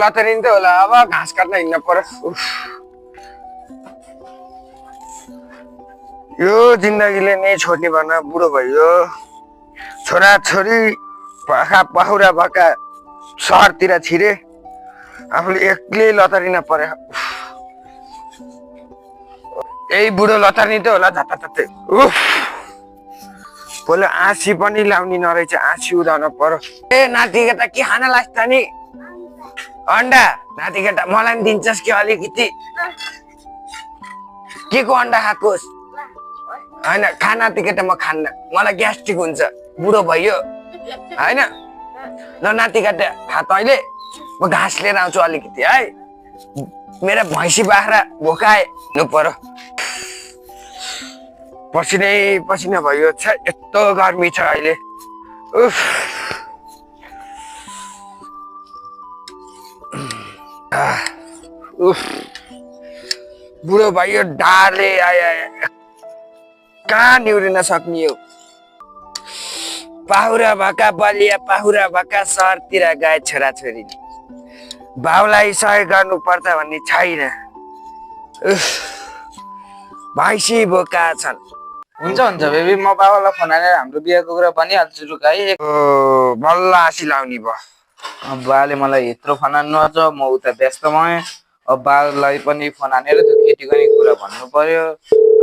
लतरी त होला अब घाँस काट्न हिँड्न पर्यो यो जिन्दगीले नै छोड्ने भन्न बुढो भयो छोरा छोरी पाखा पाहुरा भएका सहरतिर छिरे आफूले एक्लै लतरिन पर्यो यही बुढो लतर्नी त होला झट्टै पहिला आँसी पनि लाउने नरहेछ आँसी उदाउन पर्यो ए नाति केटा के खान लाग्छ नि अन्डा नाति केटा मलाई पनि दिन्छस् कि अलिकति के को अन्डा खाकोस् हैन खा नाति केटा म खान्न मलाई ग्यास्ट्रिक हुन्छ बुढो भयो हैन ल नाति केटा खा तैँले म घाँस लिएर आउँछु अलिकति है मेरा भैँसी बाख्रा भोकाए नु पर्यो पसिनै पसिना भयो छ यस्तो गर्मी छ अहिले उफ उफ बुढो भयो डाले आया कहाँ निहुरिन सक्ने हो पाहुरा भएका बलिया पाहुरा भएका सहरतिर गए छोराछोरी बाउलाई सहयोग गर्नु पर्छ भन्ने छैन भैँसी बोका छन् हुन्छ हुन्छ बेबी म बाबालाई फोन हालेर हाम्रो बिहाको कुरा भनिहाल्छु रुकाई बल्ल हाँसी लाउने भयो बाले मलाई यत्रो फोन हान्नु अझ म उता व्यस्त भएँ अब बालाई पनि फोन हानेर त्यो केटीको नि कुरा भन्नु पर्यो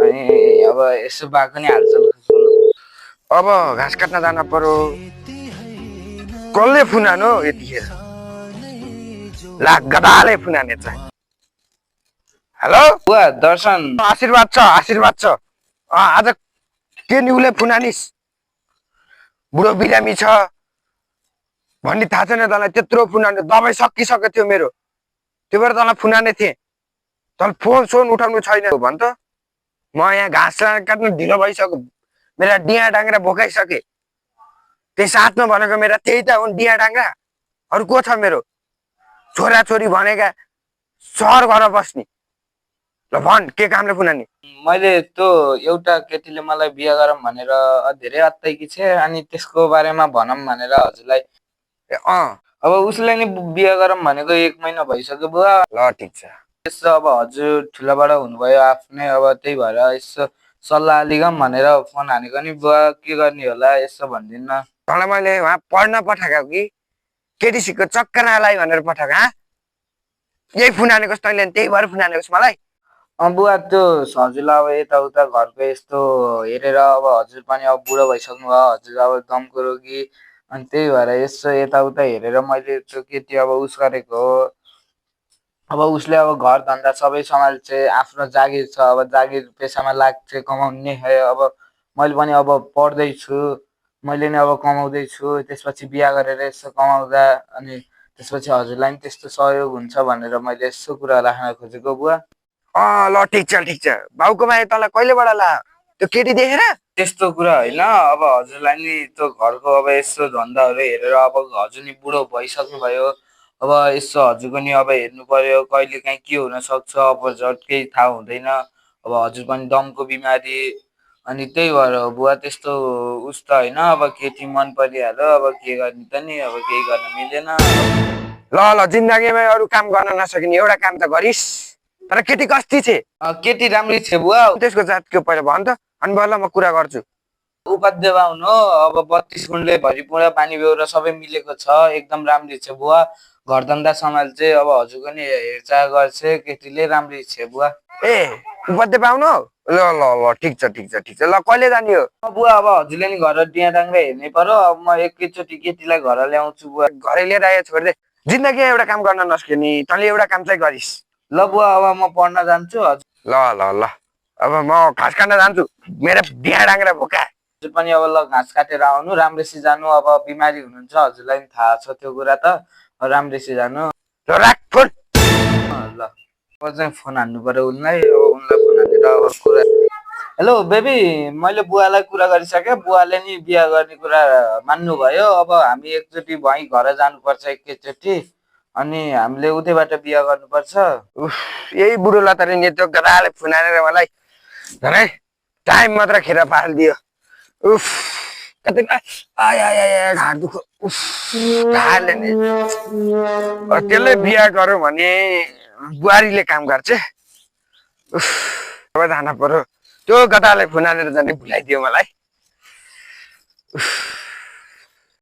अनि अब यसो बाको नि हालचाल अब घाँस काट्न जान पर्यो कसले फुनानो यतिखेर ला गदाले फुनाने चाहिँ हेलो बुवा दर्शन आशीर्वाद छ आज के निउले फुनानिस बुढो बिरामी छ भन्ने थाहा छैन तँलाई त्यत्रो फुनाने दबाई सकिसकेको थियो मेरो त्यो भएर तँलाई फुनाने थिएँ तँलाई फोन सोन उठाउनु छैन भन् त म यहाँ घाँस काट्नु ढिलो भइसक्यो मेरा डिया डाङ्ग्रा भोकाइसके त्यही साथमा भनेको मेरा त्यही त हुन् डिया डाङ्ग्रा अरू को छ मेरो छोरा छोरी भनेका सहर घर बस्ने ल भन् के कामले फुनानी मैले त्यो एउटा केटीले मलाई बिहा गरौँ भनेर धेरै अत्ताइकी छ अनि त्यसको बारेमा भनौँ भनेर हजुरलाई अब उसलाई नि बिहा गरौँ भनेको 1 महिना भइसक्यो बुवा ल ठिक छ यसो अब हजुर ठुलाबाट हुनुभयो आफ्नै अब त्यही भएर यसो सल्लाह लिगौँ भनेर फोन हानेको नि बुवा के गर्ने होला यसो भनिदिनु तँलाई मैले वहाँ पढ्न पठाएको कि केटी सिक्को चक्कर नलाई भनेर पठाएको हाँ यही फुनानेकोस् तैँले त्यही भएर फुनानेकोस् मलाई बुवा त्यो हजुरलाई अब यताउता घरको यस्तो हेरेर अब हजुर पनि अब बुढो भइसक्नु भयो हजुर अब दमको रोगी अनि त्यही भएर यसो यताउता हेरेर मैले त्यो केटी अब उस गरेको हो अब उसले अब घर धन्दा सबै सम्हाल्छ आफ्नो जागिर छ अब जागिर पेसामा लाग्छ कमाउने है अब मैले पनि अब पढ्दैछु मैले नि अब कमाउँदैछु त्यसपछि बिहा गरेर यसो कमाउँदा अनि त्यसपछि हजुरलाई पनि त्यस्तो सहयोग हुन्छ भनेर मैले यसो कुरा राख्न खोजेको बुवा ल ठिक छ बाउको माया तँलाई कहिलेबाट ला त्यो केटी देखेर त्यस्तो कुरा होइन अब हजुरलाई नि त्यो घरको अब यसो धन्दाहरू हेरेर अब हजुर नि बुढो भइसक्नु भयो अब यसो हजुरको नि अब हेर्नु पर्यो कहिले काहीँ के हुन सक्छ अब झट केही थाहा हुँदैन अब हजुर पनि दमको बिमारी अनि त्यही भएर बुवा त्यस्तो उस त होइन अब केटी मन परिहाल्यो अब के गर्ने त नि अब केही गर्न मिलेन ल जिन्दगीमा अरू काम गर्न नसकिने एउटा काम त गरिस् तर केटी कस्ती छे केटी राम्री छ बुवा त्यसको जातको पहिला भन् त अनि बल्ल म कुरा गर्छु उपाध्याय बाहुन हो अब 32 गुणले भरिपूरा पानी बेहोरा सबै मिलेको छ एकदम राम्री छ बुवा घरधन्दा सम्हाल्छ अब हजुरको नि हेरचाह गर्छ केटीले राम्री छ बुवा ए उपाध्याय बाहुन हो ल ठिक छ ल कहिले जाने हो बुवा अब हजुरले नि घर डिया डाङ्ग्रा हेर्नै पर्यो अब म एकैचोटि केटीलाई घर ल्याउँछु बुवा घरै लिएर आए छोड्दै जिन्दगीमा एउटा काम गर्न नसकिने तँले एउटा काम चाहिँ गरिस् ल बुवा अब म पढ्न जान्छु हजुर ल अब म घाँस काट्न जान्छु मेरो डिया डाङ्ग्रा भोका हजुर पनि अब ल घाँस काटेर आउनु राम्रैसी जानु अब बिमारी हुनुहुन्छ हजुरलाई पनि थाहा छ त्यो कुरा त राम्रैसी जानु ल राख फोन ल अब चाहिँ फोन हान्नु पर्यो उनलाई अब उनलाई फोन हानेर अब कुरा हेलो बेबी मैले बुवालाई कुरा गरिसकेँ बुवाले नि बिहा गर्ने कुरा मान्नु भयो अब हामी एकचोटि भई घर जानुपर्छ एकैचोटि अनि हामीले उतैबाट बिहा गर्नुपर्छ यही बुढोलाई त नि त्यो गदाले फुनानेर मलाई झनै टाइम मात्र खेर पारिदियो उफ कतै आय आय आय घाँट दुख उफ घाले नि त्यसले बिहा गर्यो भने बुहारीले काम गर्छ उफ अब जान पर्यो त्यो गदाले फुनानेर जाने भुलाइदियो मलाई उफ